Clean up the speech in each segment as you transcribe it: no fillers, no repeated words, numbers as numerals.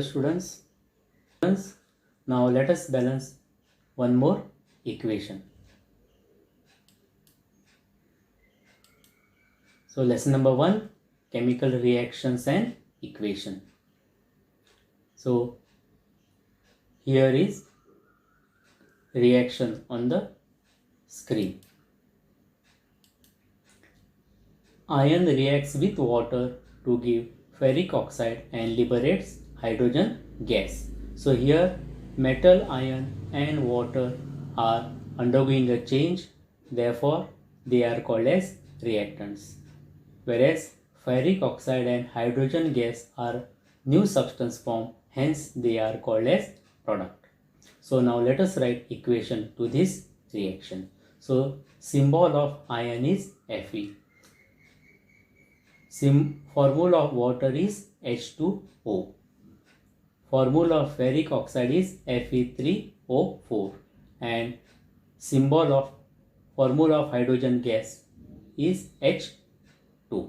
students. Now let us balance one more equation. So lesson number 1, chemical reactions and equation. So here is reaction on the screen. Iron reacts with water to give ferric oxide and liberates hydrogen gas. So here metal, iron and water are undergoing a change, therefore they are called as reactants. Whereas ferric oxide and hydrogen gas are new substance form, hence they are called as product. So now let us write equation to this reaction. So symbol of iron is Fe. Formula of water is H2O. Formula of ferric oxide is Fe3O4 and formula of hydrogen gas is H2.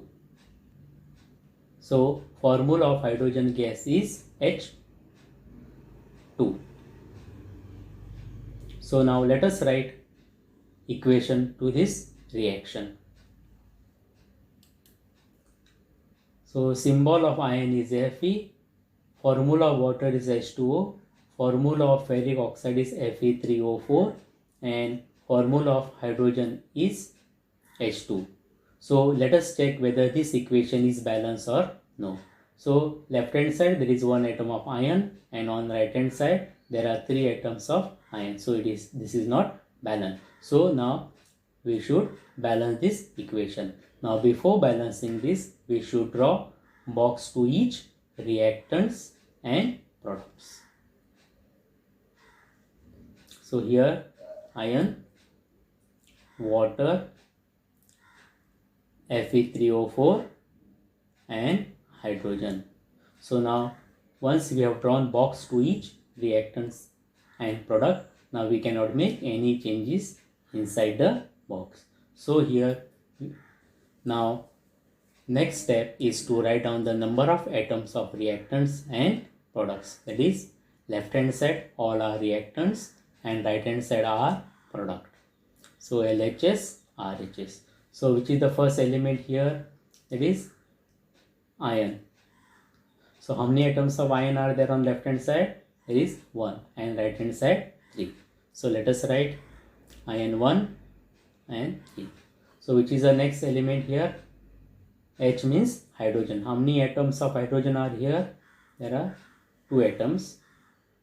So formula of hydrogen gas is H2. So now let us write equation to this reaction. So symbol of iron is Fe, formula of water is H2O, formula of ferric oxide is Fe3O4 and formula of hydrogen is H2. So let us check whether this equation is balanced or no. So left hand side there is one atom of iron and on right hand side there are 3 atoms of iron. So this is not balanced. So now we should balance this equation. Now before balancing this, we should draw box to each reactants and products. So here iron, water, Fe3O4 and hydrogen. So now once we have drawn box to each reactants and product, now we cannot make any changes inside the box. So here now next step is to write down the number of atoms of reactants and products. That is left hand side all are reactants and right hand side are product. So LHS, RHS. So which is the first element here? It is iron. So how many atoms of iron are there on left hand side? There is 1 and right hand side 3. So let us write iron 1 and 3. So which is the next element here? H means hydrogen. How many atoms of hydrogen are here? There are 2 atoms.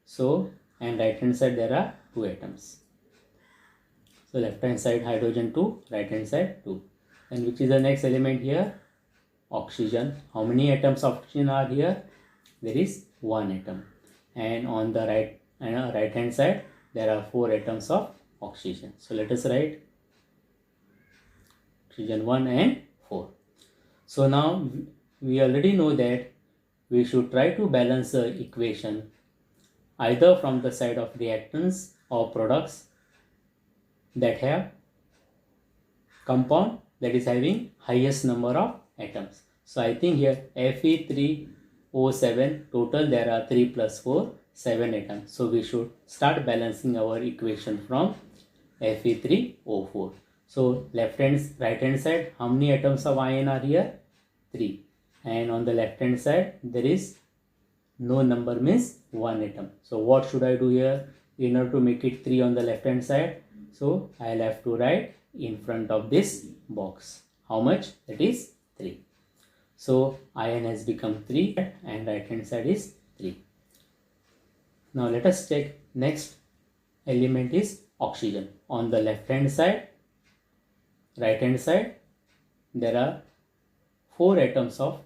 So and right hand side there are 2 atoms. So left hand side hydrogen 2, right hand side 2. And which is the next element here? Oxygen. How many atoms of oxygen are here? There is 1 atom. And on the right hand side there are 4 atoms of oxygen. So let us write oxygen 1 and 4. So now we already know that we should try to balance the equation either from the side of reactants or products that have compound that is having highest number of atoms. So I think here Fe3O7 total there are 3 plus 4 7 atoms. So we should start balancing our equation from Fe3O4. So right hand side how many atoms of iron are here? 3. And on the left hand side there is no number means 1 atom. So what should I do here in order to make it 3 on the left hand side? So I'll have to write in front of this box. How much? That is 3. So iron has become 3 and right hand side is 3. Now let us check next element is oxygen. On the left hand side, right hand side there are 4 atoms of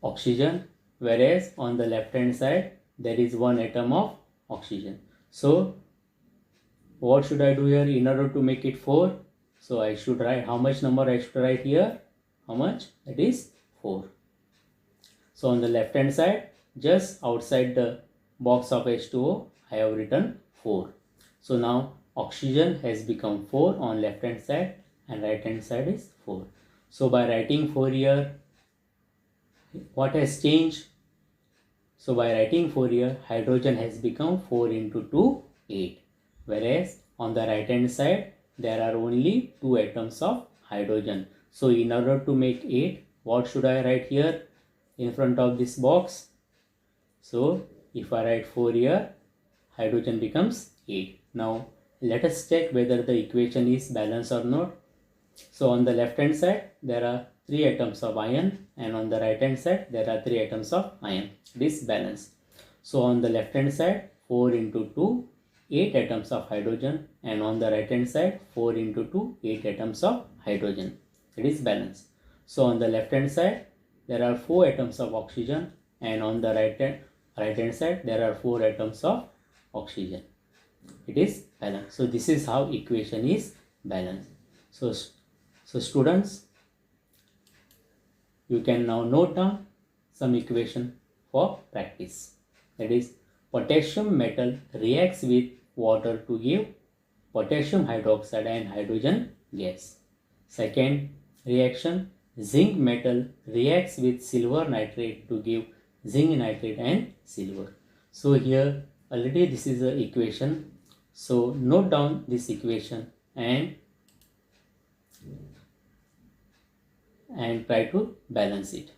oxygen, whereas on the left hand side there is 1 atom of oxygen. So what should I do here in order to make it 4? So I should write how much number I should write here? How much? That is 4. So on the left hand side, just outside the box of H2O, I have written 4. So now oxygen has become 4 on left hand side and right hand side is 4. So by writing 4 here, what has changed? So by writing 4 here, hydrogen has become 4 into 2, 8. Whereas on the right hand side, there are only 2 atoms of hydrogen. So in order to make 8, what should I write here in front of this box? So if I write 4 here, hydrogen becomes 8. Now let us check whether the equation is balanced or not. So on the left hand side, there are 3 atoms of iron, and on the right hand side, there are 3 atoms of iron. This balance. So on the left hand side, 4 into 2, 8 atoms of hydrogen, and on the right hand side, 4 into 2, 8 atoms of hydrogen. It is balanced. So on the left hand side, there are 4 atoms of oxygen, and on the right hand side, there are 4 atoms of oxygen. It is balanced. So this is how equation is balanced. So students, you can now note down some equation for practice. That is, potassium metal reacts with water to give potassium hydroxide and hydrogen gas. Second reaction, zinc metal reacts with silver nitrate to give zinc nitrate and silver. So here already this is the equation. So note down this equation and try to balance it.